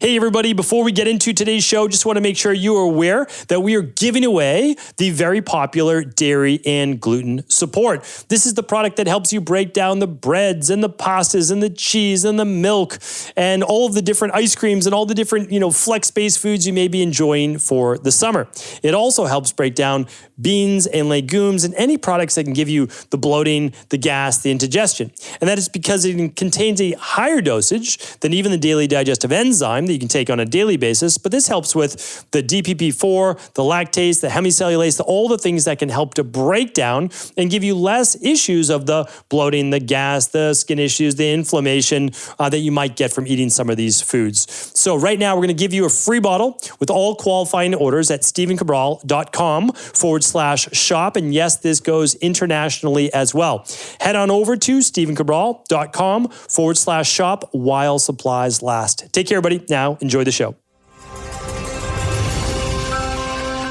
Hey everybody, before we get into today's show, just want to make sure you are aware that we are giving away the very popular dairy and gluten support. This is the product that helps you break down the breads and the pastas and the cheese and the milk and all of the different ice creams and all the different, flex-based foods you may be enjoying for the summer. It also helps break down beans and legumes and any products that can give you the bloating, the gas, the indigestion. And that is because it contains a higher dosage than even the daily digestive enzyme that you can take on a daily basis, but this helps with the DPP4, the lactase, the hemicellulase, all the things that can help to break down and give you less issues of the bloating, the gas, the skin issues, the inflammation that you might get from eating some of these foods. So right now, we're going to give you a free bottle with all qualifying orders at stephencabral.com/shop. And yes, this goes internationally as well. Head on over to stephencabral.com/shop while supplies last. Take care, everybody. Now, enjoy the show.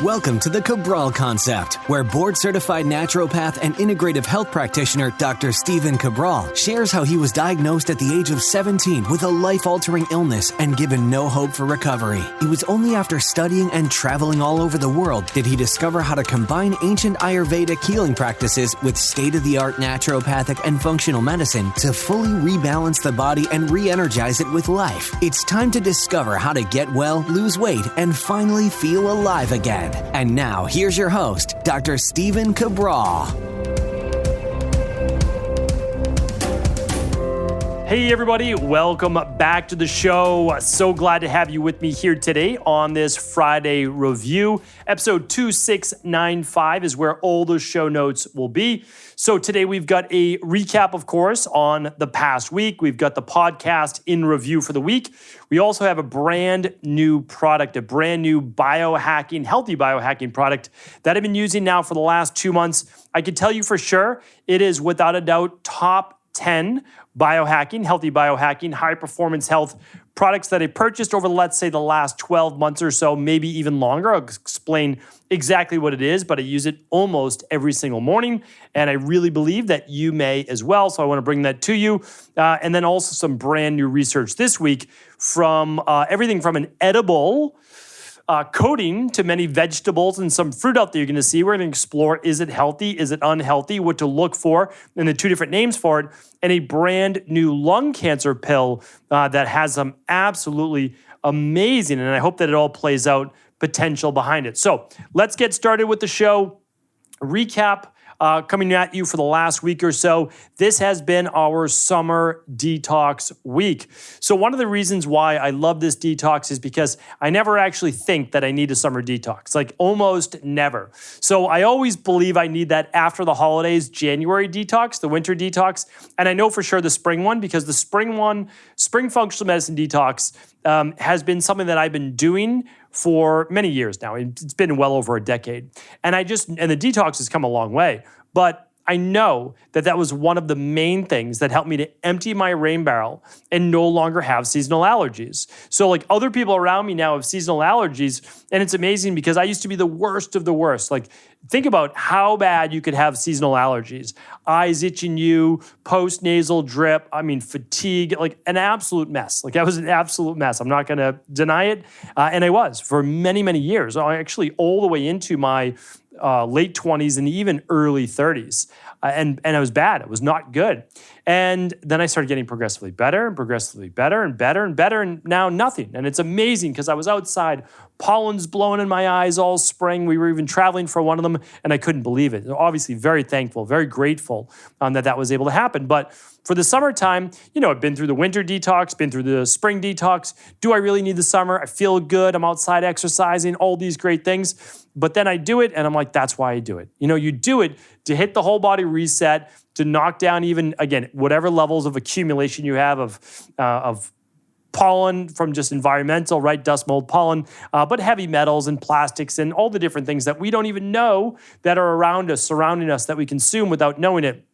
Welcome to the Cabral Concept, where board-certified naturopath and integrative health practitioner Dr. Stephen Cabral shares how he was diagnosed at the age of 17 with a life-altering illness and given no hope for recovery. It was only after studying and traveling all over the world did he discover how to combine ancient Ayurvedic healing practices with state-of-the-art naturopathic and functional medicine to fully rebalance the body and re-energize it with life. It's time to discover how to get well, lose weight, and finally feel alive again. And now, here's your host, Dr. Stephen Cabral. Hey everybody, welcome back to the show. So glad to have you with me here today on this Friday review. Episode 2695 is where all the show notes will be. So today we've got a recap, of course, on the past week. We've got the podcast in review for the week. We also have a brand new product, a brand new biohacking, healthy biohacking product that I've been using now for the last 2 months. I can tell you for sure, it is without a doubt top 10 biohacking, healthy biohacking, high performance health products that I purchased over, let's say, the last 12 months or so, maybe even longer. I'll explain exactly what it is, but I use it almost every single morning, and I really believe that you may as well. So I want to bring that to you. And then also some brand new research this week from everything from an edible coating to many vegetables and some fruit out there you're going to see. We're going to explore, is it healthy? Is it unhealthy? What to look for, and the two different names for it, and a brand new lung cancer pill that has some absolutely amazing, and I hope that it all plays out, potential behind it. So let's get started with the show. Recap coming at you for the last week or so. This has been our summer detox week. So one of the reasons why I love this detox is because I never actually think that I need a summer detox, like almost never. So I always believe I need that after the holidays, January detox, the winter detox. And I know for sure the spring one, because the spring functional medicine detox has been something that I've been doing for many years now. It's been well over a decade. And the detox has come a long way. But I know that was one of the main things that helped me to empty my rain barrel and no longer have seasonal allergies. So like other people around me now have seasonal allergies, and it's amazing because I used to be the worst of the worst. Like think about how bad you could have seasonal allergies. Eyes itching you, post-nasal drip, fatigue, like an absolute mess. Like I was an absolute mess. I'm not going to deny it. And I was for many, many years, actually all the way into my late 20s and even early 30s. And it was bad. It was not good. And then I started getting progressively better and progressively better and better and better, and now nothing. And it's amazing because I was outside, pollen's blowing in my eyes all spring. We were even traveling for one of them, and I couldn't believe it. Obviously, very thankful, very grateful that was able to happen. But for the summertime, I've been through the winter detox, been through the spring detox. Do I really need the summer? I feel good. I'm outside exercising, all these great things. But then I do it, and I'm like, that's why I do it. You do it to hit the whole body reset, to knock down even, again, whatever levels of accumulation you have of pollen from just environmental, right? Dust, mold, pollen, but heavy metals and plastics and all the different things that we don't even know that are around us, surrounding us, that we consume without knowing it,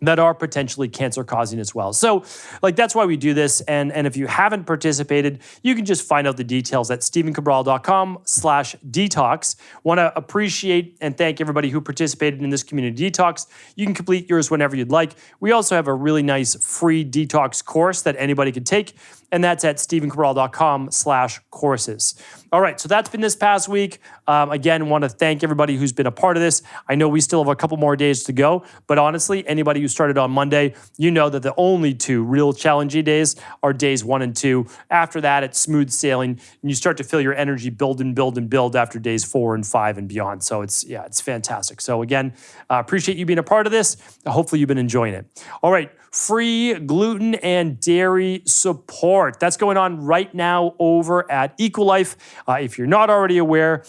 that are potentially cancer-causing as well. So, that's why we do this. And if you haven't participated, you can just find out the details at stephencabral.com/detox. Want to appreciate and thank everybody who participated in this community detox. You can complete yours whenever you'd like. We also have a really nice free detox course that anybody can take. and that's at stevencabral.com/courses. All right, so that's been this past week. Again, want to thank everybody who's been a part of this. I know we still have a couple more days to go, but honestly, anybody who started on Monday, you know that the only two real challenging days are days 1 and 2. After that, it's smooth sailing, and you start to feel your energy build and build and build after days 4 and 5 and beyond. So it's fantastic. So again, appreciate you being a part of this. Hopefully you've been enjoying it. All right, free gluten and dairy support. That's going on right now over at Equilife. If you're not already aware,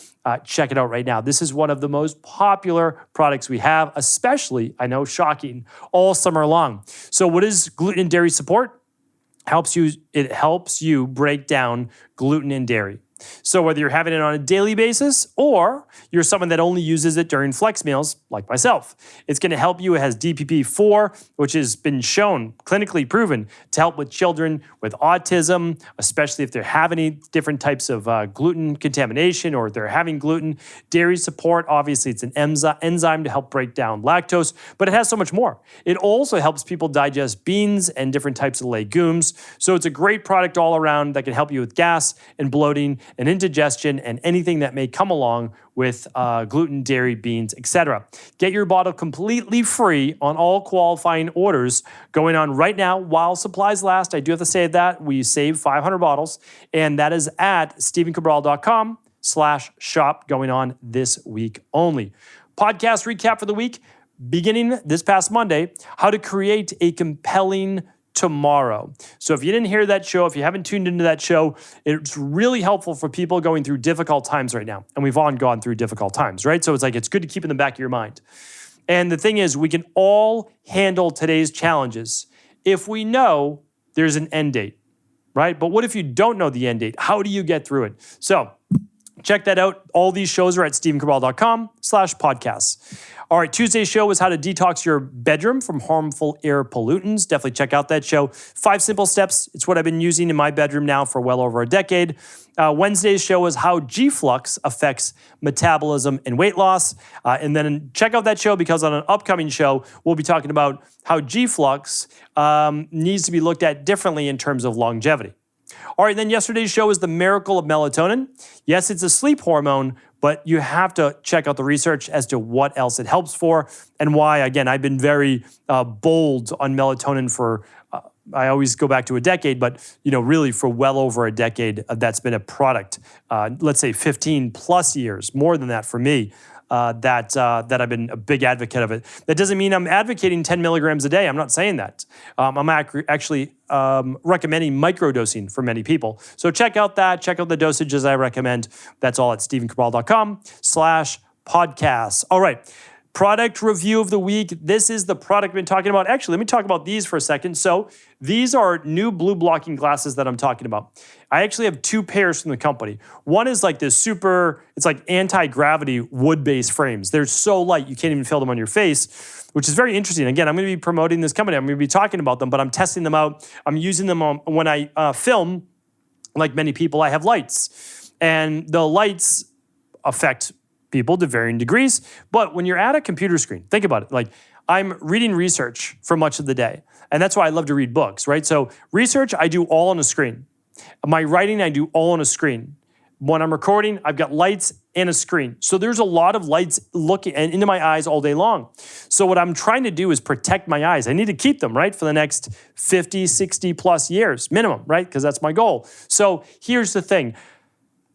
check it out right now. This is one of the most popular products we have, especially, I know, shocking, all summer long. So what is gluten and dairy support? It helps you break down gluten and dairy. So whether you're having it on a daily basis or you're someone that only uses it during flex meals, like myself, it's going to help you. It has DPP-4, which has been shown, clinically proven, to help with children with autism, especially if they're having any different types of gluten contamination or if they're having gluten. Dairy support, obviously, it's an enzyme to help break down lactose, but it has so much more. It also helps people digest beans and different types of legumes. So it's a great product all around that can help you with gas and bloating and indigestion and anything that may come along with gluten, dairy, beans, etc. Get your bottle completely free on all qualifying orders going on right now while supplies last. I do have to say that we save 500 bottles, and that is at stevencabral.com/shop going on this week only. Podcast recap for the week, beginning this past Monday, how to create a compelling tomorrow. So if you didn't hear that show, if you haven't tuned into that show, it's really helpful for people going through difficult times right now. And we've all gone through difficult times, right? So it's good to keep in the back of your mind. And the thing is, we can all handle today's challenges if we know there's an end date, right? But what if you don't know the end date? How do you get through it? So check that out. All these shows are at stevencabral.com/podcasts. All right, Tuesday's show was how to detox your bedroom from harmful air pollutants. Definitely check out that show. 5 simple steps. It's what I've been using in my bedroom now for well over a decade. Wednesday's show was how G-Flux affects metabolism and weight loss. And then check out that show because on an upcoming show, we'll be talking about how G-Flux needs to be looked at differently in terms of longevity. All right, then yesterday's show is the miracle of melatonin. Yes, it's a sleep hormone, but you have to check out the research as to what else it helps for and why. Again, I've been very bold on melatonin for, I always go back to a decade, but really for well over a decade, that's been a product, let's say 15 plus years, more than that for me. That I've been a big advocate of it. That doesn't mean I'm advocating 10 milligrams a day. I'm not saying that. I'm actually recommending microdosing for many people. So check out that. Check out the dosages I recommend. That's all at stevencabral.com/podcasts. All right. Product review of the week. This is the product I've been talking about. Actually, let me talk about these for a second. So these are new blue blocking glasses that I'm talking about. I actually have 2 pairs from the company. One is like this it's like anti-gravity wood-based frames. They're so light, you can't even feel them on your face, which is very interesting. Again, I'm going to be promoting this company. I'm going to be talking about them, but I'm testing them out. I'm using them when I film. Like many people, I have lights. And the lights affect people to varying degrees. But when you're at a computer screen, think about it. Like I'm reading research for much of the day. And that's why I love to read books, right? So research, I do all on a screen. My writing, I do all on a screen. When I'm recording, I've got lights and a screen. So there's a lot of lights looking into my eyes all day long. So what I'm trying to do is protect my eyes. I need to keep them, right, for the next 50, 60 plus years minimum, right? Because that's my goal. So here's the thing.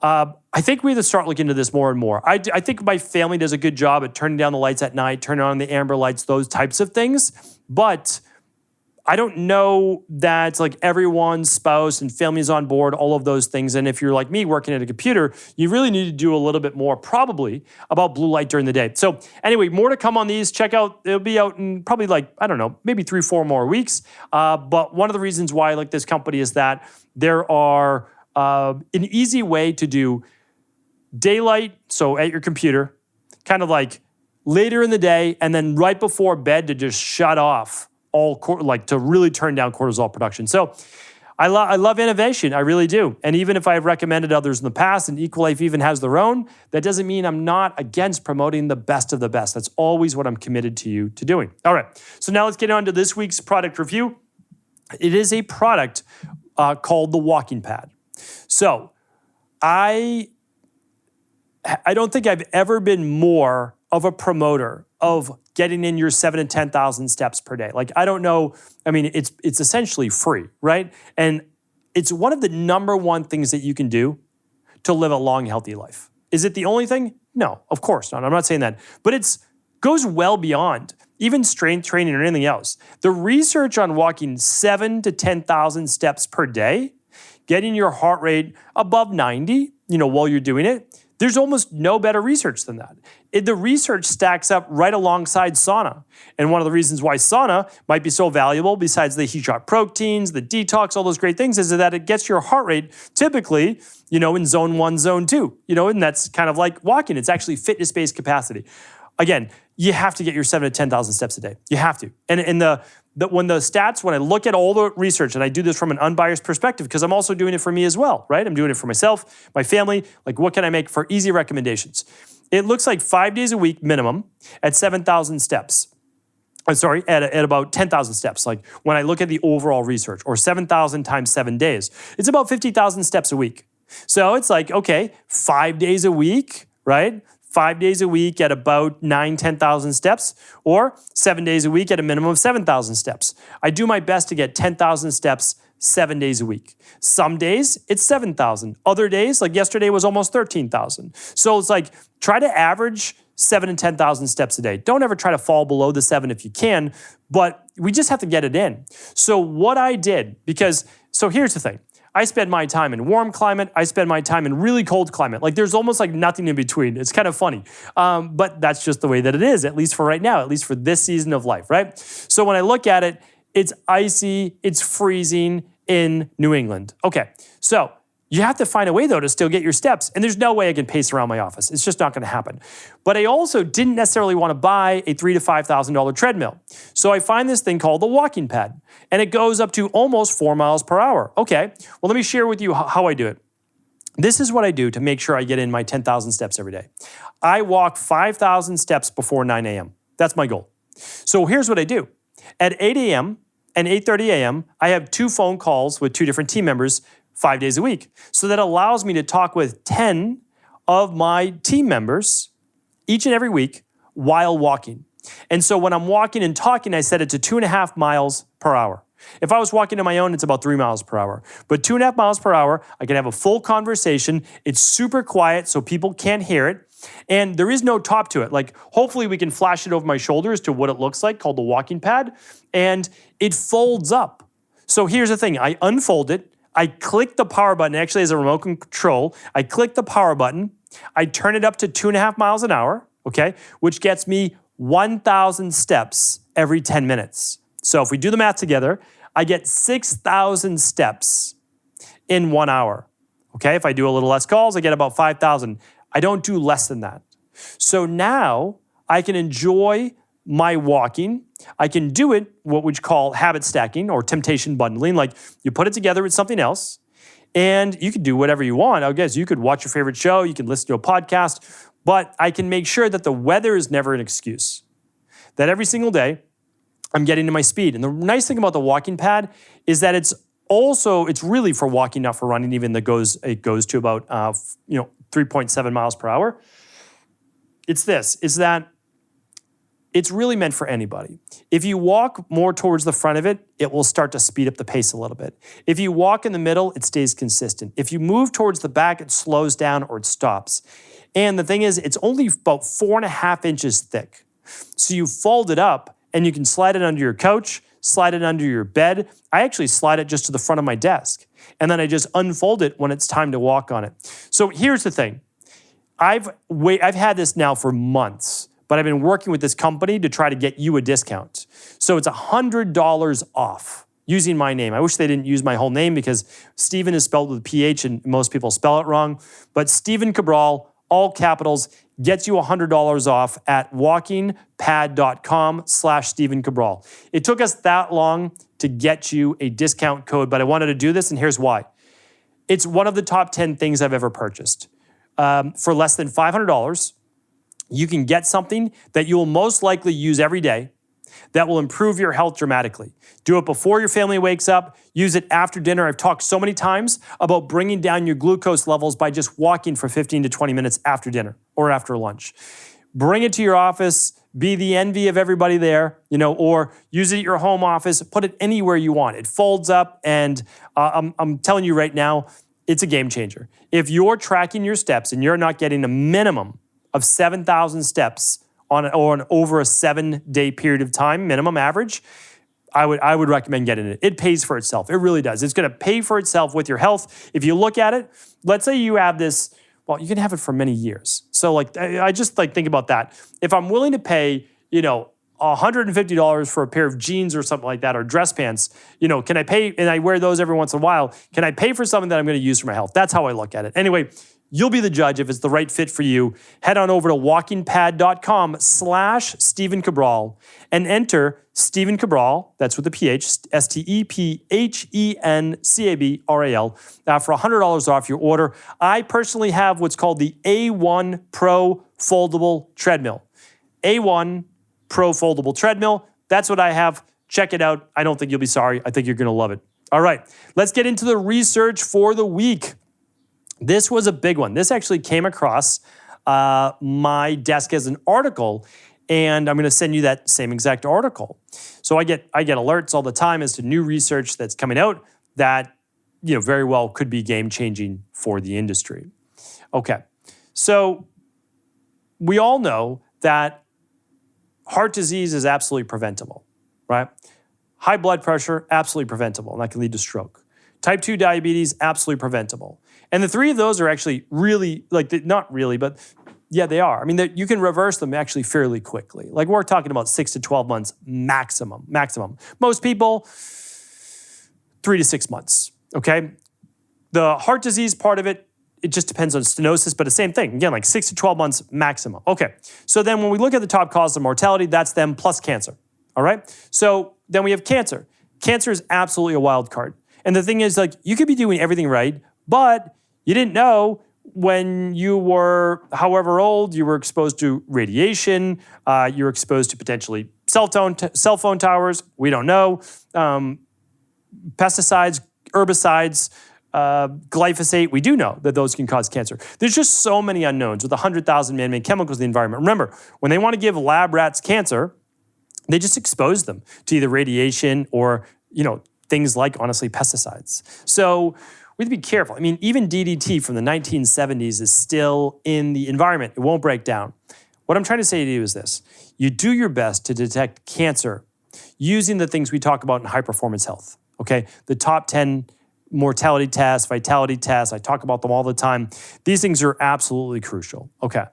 I think we have to start looking into this more and more. I think my family does a good job at turning down the lights at night, turning on the amber lights, those types of things. But I don't know that like everyone's spouse and family is on board, all of those things. And if you're like me working at a computer, you really need to do a little bit more probably about blue light during the day. So anyway, more to come on these. Check out, it'll be out in probably maybe 3-4 more weeks. But one of the reasons why I like this company is that there are an easy way to do daylight, so at your computer, kind of like later in the day, and then right before bed to just shut off to really turn down cortisol production. So I love innovation, I really do. And even if I've recommended others in the past, and Equilife even has their own, that doesn't mean I'm not against promoting the best of the best. That's always what I'm committed to doing. All right, so now let's get on to this week's product review. It is a product called the walking pad. So I don't think I've ever been more of a promoter of getting in your 7,000 to 10,000 steps per day. Like, I don't know, I mean, it's essentially free, right? And it's one of the number one things that you can do to live a long, healthy life. Is it the only thing? No, of course not. I'm not saying that. But it goes well beyond even strength training or anything else. The research on walking 7,000 to 10,000 steps per day, getting your heart rate above 90, while you're doing it, there's almost no better research than that. The research stacks up right alongside sauna. And one of the reasons why sauna might be so valuable, besides the heat shock proteins, the detox, all those great things, is that it gets your heart rate typically, in zone 1, zone 2, and that's kind of like walking. It's actually fitness-based capacity. Again, you have to get your 7,000 to 10,000 steps a day. You have to. And when I look at all the research, and I do this from an unbiased perspective, because I'm also doing it for me as well, right? I'm doing it for myself, my family. Like, what can I make for easy recommendations? It looks like 5 days a week minimum at 7,000 steps. At about 10,000 steps. Like, when I look at the overall research, or 7,000 times 7 days, it's about 50,000 steps a week. So it's like, okay, 5 days a week, right? 5 days a week at about 9,000, 10,000 steps, or 7 days a week at a minimum of 7,000 steps. I do my best to get 10,000 steps 7 days a week. Some days it's 7,000. Other days, like yesterday, was almost 13,000. So it's like, try to average 7,000 to 10,000 steps a day. Don't ever try to fall below the 7 if you can, but we just have to get it in. So what I did, so here's the thing. I spend my time in warm climate. I spend my time in really cold climate. Like, there's almost like nothing in between. It's kind of funny. But that's just the way that it is, at least for right now, at least for this season of life, right? So when I look at it, it's icy, it's freezing in New England. Okay, so you have to find a way, though, to still get your steps. And there's no way I can pace around my office. It's just not going to happen. But I also didn't necessarily want to buy a $3,000 to $5,000 treadmill. So I find this thing called the walking pad. And it goes up to almost 4 miles per hour. Okay, well, let me share with you how I do it. This is what I do to make sure I get in my 10,000 steps every day. I walk 5,000 steps before 9 a.m. That's my goal. So here's what I do. At 8 a.m. and 8:30 a.m., I have 2 phone calls with 2 different team members 5 days a week. So that allows me to talk with 10 of my team members each and every week while walking. And so when I'm walking and talking, I set it to 2.5 miles per hour. If I was walking on my own, it's about 3 miles per hour. But 2.5 miles per hour, I can have a full conversation. It's super quiet, so people can't hear it. And there is no top to it. Like, hopefully we can flash it over my shoulders to what it looks like, called the walking pad. And it folds up. So here's the thing. I unfold it. I click the power button. Actually, as a remote control, I click the power button. I turn it up to 2.5 miles an hour, okay, which gets me 1,000 steps every 10 minutes. So if we do the math together, I get 6,000 steps in 1 hour. Okay, if I do a little less calls, I get about 5,000. I don't do less than that. So now I can enjoy my walking. I can do it, what we call habit stacking or temptation bundling. Like, you put it together with something else, and you can do whatever you want. I guess you could watch your favorite show, you can listen to a podcast, but I can make sure that the weather is never an excuse. That every single day, I'm getting to my speed. And the nice thing about the walking pad is that it's really for walking, not for running. Even it goes to about 3.7 miles per hour. It's that it's really meant for anybody. If you walk more towards the front of it, it will start to speed up the pace a little bit. If you walk in the middle, it stays consistent. If you move towards the back, it slows down or it stops. And the thing is, it's only about 4.5 inches thick. So you fold it up and you can slide it under your couch, slide it under your bed. I actually slide it just to the front of my desk. And then I just unfold it when it's time to walk on it. So here's the thing. I've had this now for months, but I've been working with this company to try to get you a discount. So it's $100 off using my name. I wish they didn't use my whole name because Stephen is spelled with a PH and most people spell it wrong. But Stephen Cabral, all capitals, gets you $100 off at walkingpad.com/Stephen Cabral. It took us that long to get you a discount code, but I wanted to do this, and here's why. It's one of the top 10 things I've ever purchased. For less than $500, you can get something that you will most likely use every day, that will improve your health dramatically. Do it before your family wakes up. Use it after dinner. I've talked so many times about bringing down your glucose levels by just walking for 15 to 20 minutes after dinner or after lunch. Bring it to your office. Be the envy of everybody there, or use it at your home office. Put it anywhere you want. It folds up, and I'm telling you right now, it's a game changer. If you're tracking your steps and you're not getting a minimum of 7,000 steps on over a 7-day period of time, minimum average, I would recommend getting it. It pays for itself. It really does. It's going to pay for itself with your health. If you look at it, let's say you have this. Well, you can have it for many years. So I just think about that. If I'm willing to pay, $150 for a pair of jeans or something like that, or dress pants, can I pay, and I wear those every once in a while, can I pay for something that I'm going to use for my health? That's how I look at it. Anyway, you'll be the judge if it's the right fit for you. Head on over to walkingpad.com/Stephen Cabral and enter Stephen Cabral, that's with a PH, STEPHENCABRAL, for $100 off your order. I personally have what's called the A1 Pro Foldable Treadmill. A1 Pro Foldable Treadmill. That's what I have. Check it out. I don't think you'll be sorry. I think you're going to love it. All right, let's get into the research for the week. This was a big one. This actually came across my desk as an article, and I'm going to send you that same exact article. So I get alerts all the time as to new research that's coming out that very well could be game-changing for the industry. Okay, so we all know that heart disease is absolutely preventable, right? High blood pressure, absolutely preventable, and that can lead to stroke. Type 2 diabetes, absolutely preventable. And the three of those are actually really, not really, but yeah, they are. I mean, you can reverse them actually fairly quickly. We're talking about 6 to 12 months maximum. Most people, 3 to 6 months, okay? The heart disease part of it, it just depends on stenosis, but the same thing. Again, 6 to 12 months maximum. Okay, so then when we look at the top cause of mortality, that's them plus cancer, all right? So then we have cancer. Cancer is absolutely a wild card. And the thing is, you could be doing everything right, but you didn't know when you were however old, you were exposed to radiation, you were exposed to potentially cell phone towers, we don't know, pesticides, herbicides, glyphosate, we do know that those can cause cancer. There's just so many unknowns with 100,000 man-made chemicals in the environment. Remember, when they want to give lab rats cancer, they just expose them to either radiation or, things like, honestly, pesticides. So we have to be careful. I mean, even DDT from the 1970s is still in the environment. It won't break down. What I'm trying to say to you is this. You do your best to detect cancer using the things we talk about in high-performance health, okay? The top 10 mortality tests, vitality tests, I talk about them all the time. These things are absolutely crucial, okay?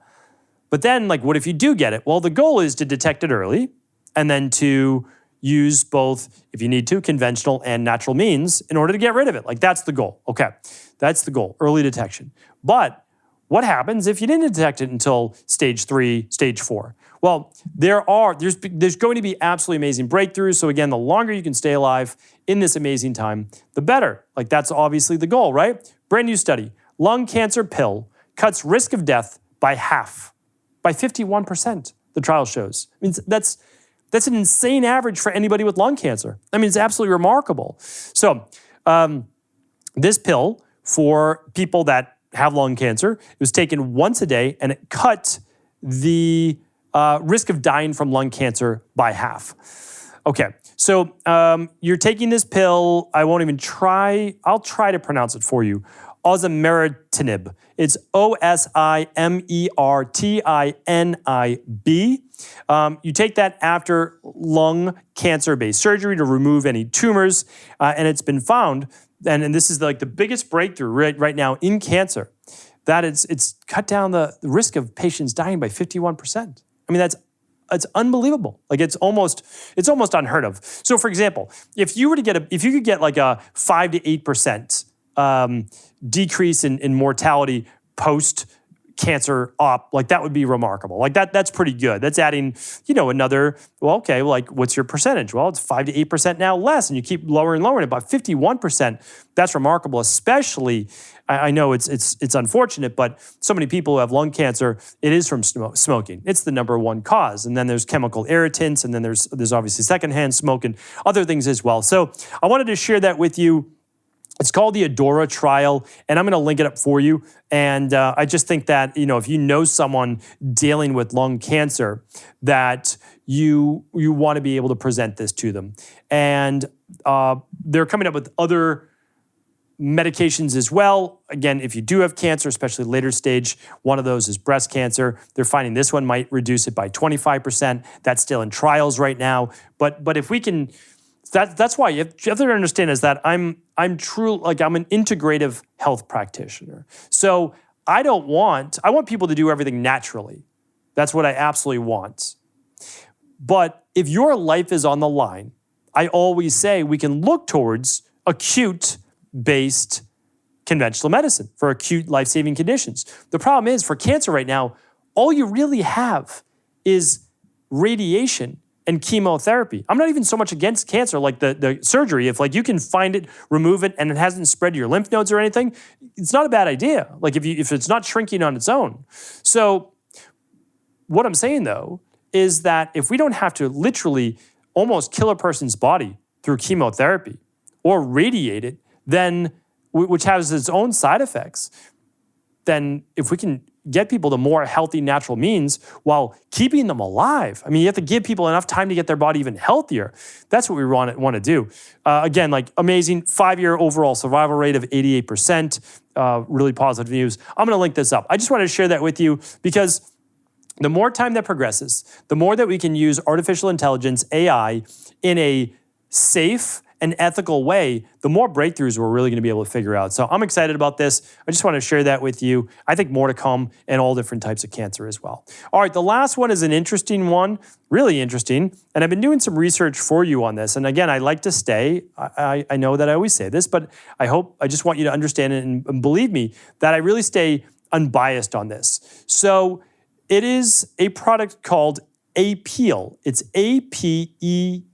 But then, what if you do get it? Well, the goal is to detect it early and then to use both, if you need to, conventional and natural means in order to get rid of it. That's the goal. Okay, that's the goal, early detection. But what happens if you didn't detect it until stage 3, stage 4? Well, there's going to be absolutely amazing breakthroughs. So again, the longer you can stay alive in this amazing time, the better. That's obviously the goal, right? Brand new study, lung cancer pill cuts risk of death by half, by 51%, the trial shows. I mean, that's an insane average for anybody with lung cancer. I mean, it's absolutely remarkable. So this pill for people that have lung cancer, it was taken once a day, and it cut the risk of dying from lung cancer by half. Okay, so you're taking this pill. I won't even try. I'll try to pronounce it for you. Osimertinib. It's Osimertinib. You take that after lung cancer-based surgery to remove any tumors, and it's been found, and this is the biggest breakthrough right now in cancer, that it's cut down the risk of patients dying by 51%. I mean, it's unbelievable. It's almost unheard of. So, for example, if you could get a 5 to 8% decrease in mortality post cancer up, like that would be remarkable. Like that's pretty good. That's adding, another, well, okay, like what's your percentage? Well, it's 5 to 8% now less, and you keep lowering and lowering, about 51%. That's remarkable, especially, I know it's unfortunate, but so many people who have lung cancer, it is from smoking. It's the number one cause. And then there's chemical irritants, and then there's obviously secondhand smoke and other things as well. So I wanted to share that with you. It's called the Adora trial, and I'm going to link it up for you. And I just think that, if you know someone dealing with lung cancer, that you want to be able to present this to them. And they're coming up with other medications as well. Again, if you do have cancer, especially later stage, one of those is breast cancer. They're finding this one might reduce it by 25%. That's still in trials right now. But if we can... That's why you have to understand is that I'm an integrative health practitioner. So I want people to do everything naturally. That's what I absolutely want. But if your life is on the line, I always say we can look towards acute-based conventional medicine for acute life-saving conditions. The problem is for cancer right now, all you really have is radiation and chemotherapy. I'm not even so much against cancer, like the surgery. If like you can find it, remove it, and it hasn't spread to your lymph nodes or anything, it's not a bad idea. Like if it's not shrinking on its own. So what I'm saying though is that if we don't have to literally almost kill a person's body through chemotherapy or radiate it, then which has its own side effects, then if we can get people to more healthy, natural means while keeping them alive. I mean, you have to give people enough time to get their body even healthier. That's what we want to do. Again, like amazing 5-year overall survival rate of 88%. Really positive news. I'm going to link this up. I just wanted to share that with you because the more time that progresses, the more that we can use artificial intelligence, AI, in a safe and ethical way, the more breakthroughs we're really going to be able to figure out. So I'm excited about this. I just want to share that with you. I think more to come in all different types of cancer as well. All right, the last one is an interesting one, really interesting. And I've been doing some research for you on this. And again, I like to stay, I know that I always say this, but I just want you to understand it and believe me that I really stay unbiased on this. So it is a product called Apeel. It's A-P-E-E-L,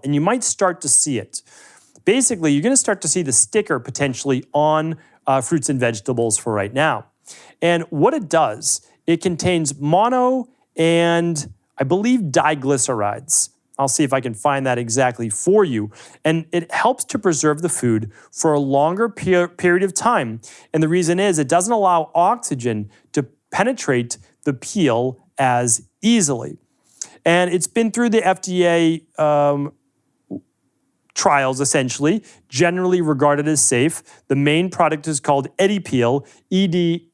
and you might start to see it. Basically, you're going to start to see the sticker potentially on fruits and vegetables for right now. And what it does, it contains mono and I believe diglycerides. I'll see if I can find that exactly for you. And it helps to preserve the food for a longer period of time. And the reason is it doesn't allow oxygen to penetrate the peel as easily. And it's been through the FDA trials, essentially, generally regarded as safe. The main product is called Edipeel, E-D-I-P-E-E-L,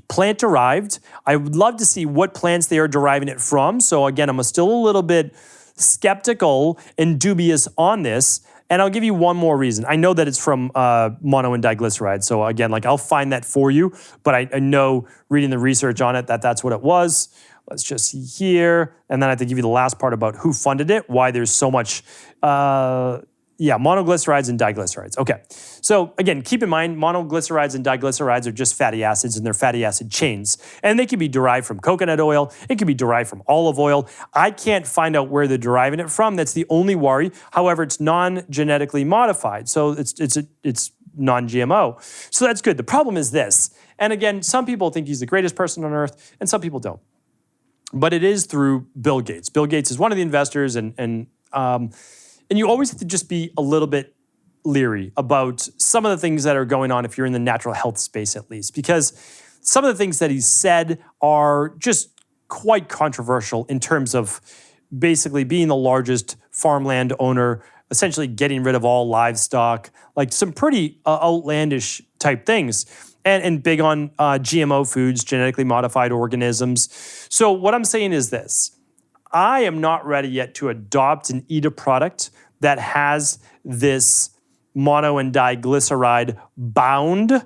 plant-derived. I would love to see what plants they are deriving it from. So again, I'm still a little bit skeptical and dubious on this. And I'll give you one more reason. I know that it's from mono and diglycerides. So again, like I'll find that for you, but I know reading the research on it that that's what it was. Let's just see here. And then I have to give you the last part about who funded it, why there's so much, monoglycerides and diglycerides. Okay, so again, keep in mind, monoglycerides and diglycerides are just fatty acids and they're fatty acid chains. And they can be derived from coconut oil. It can be derived from olive oil. I can't find out where they're deriving it from. That's the only worry. However, it's non-genetically modified. So it's non-GMO. So that's good. The problem is this. And again, some people think he's the greatest person on earth and some people don't. But it is through Bill Gates. Bill Gates is one of the investors and you always have to just be a little bit leery about some of the things that are going on if you're in the natural health space at least, because some of the things that he's said are just quite controversial in terms of basically being the largest farmland owner, essentially getting rid of all livestock, like some pretty outlandish type things. And big on GMO foods, genetically modified organisms. So what I'm saying is this. I am not ready yet to adopt and eat a product that has this mono and diglyceride bound,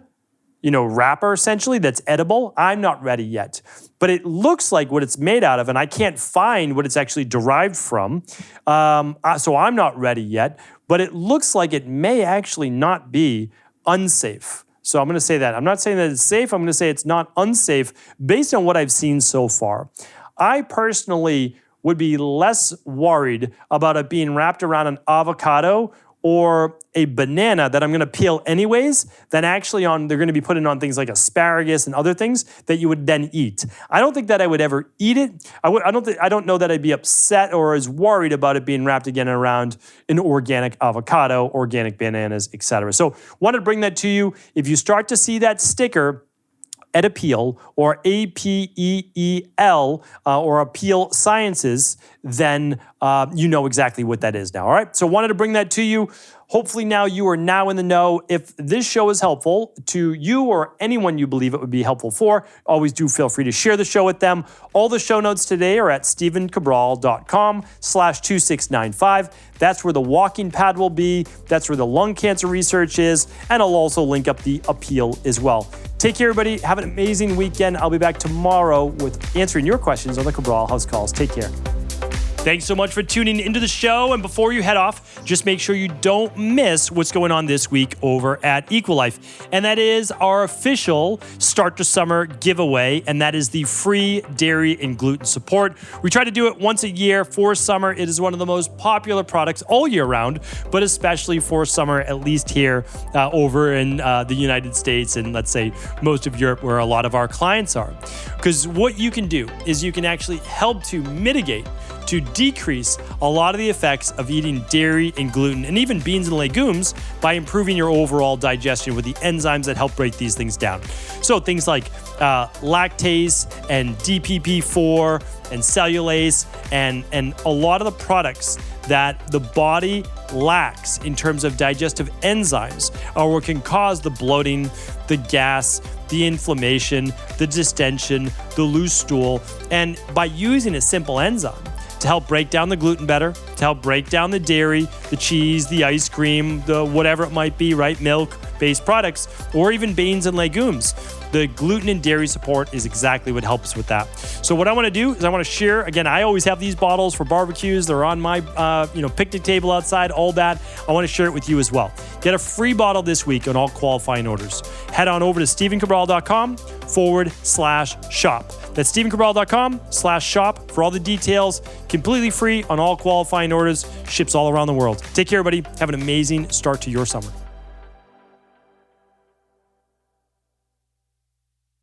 wrapper essentially that's edible. I'm not ready yet. But it looks like what it's made out of, and I can't find what it's actually derived from. So I'm not ready yet. But it looks like it may actually not be unsafe. So I'm going to say that. I'm not saying that it's safe. I'm going to say it's not unsafe based on what I've seen so far. I personally would be less worried about it being wrapped around an avocado or a banana that I'm going to peel anyways, than actually they're going to be putting on things like asparagus and other things that you would then eat. I don't think that I would ever eat it. I don't know that I'd be upset or as worried about it being wrapped again around an organic avocado, organic bananas, etc. So wanted to bring that to you. If you start to see that sticker, Apeel or APEEL or Apeel Sciences, then you know exactly what that is now. All right. So wanted to bring that to you. Hopefully now you are now in the know. If this show is helpful to you or anyone you believe it would be helpful for, always do feel free to share the show with them. All the show notes today are at stevencabral.com/2695. That's where the walking pad will be. That's where the lung cancer research is. And I'll also link up the Apeel as well. Take care, everybody. Have an amazing weekend. I'll be back tomorrow with answering your questions on the Cabral House Calls. Take care. Thanks so much for tuning into the show. And before you head off, just make sure you don't miss what's going on this week over at Equalife. And that is our official Start to Summer giveaway. And that is the free dairy and gluten support. We try to do it once a year for summer. It is one of the most popular products all year round, but especially for summer, at least here over in the United States and let's say most of Europe where a lot of our clients are. Because what you can do is you can actually help to mitigate, to decrease a lot of the effects of eating dairy and gluten and even beans and legumes by improving your overall digestion with the enzymes that help break these things down. So things like lactase and DPP4 and cellulase and a lot of the products that the body lacks in terms of digestive enzymes are what can cause the bloating, the gas, the inflammation, the distension, the loose stool. And by using a simple enzyme to help break down the gluten better, to help break down the dairy, the cheese, the ice cream, the whatever it might be, right? Milk-based products, or even beans and legumes. The gluten and dairy support is exactly what helps with that. So what I want to do is I want to share, again, I always have these bottles for barbecues. They're on my picnic table outside, all that. I want to share it with you as well. Get a free bottle this week on all qualifying orders. Head on over to stevencabral.com/shop. That's stevencabral.com/shop for all the details. Completely free on all qualifying orders. Ships all around the world. Take care, everybody. Have an amazing start to your summer.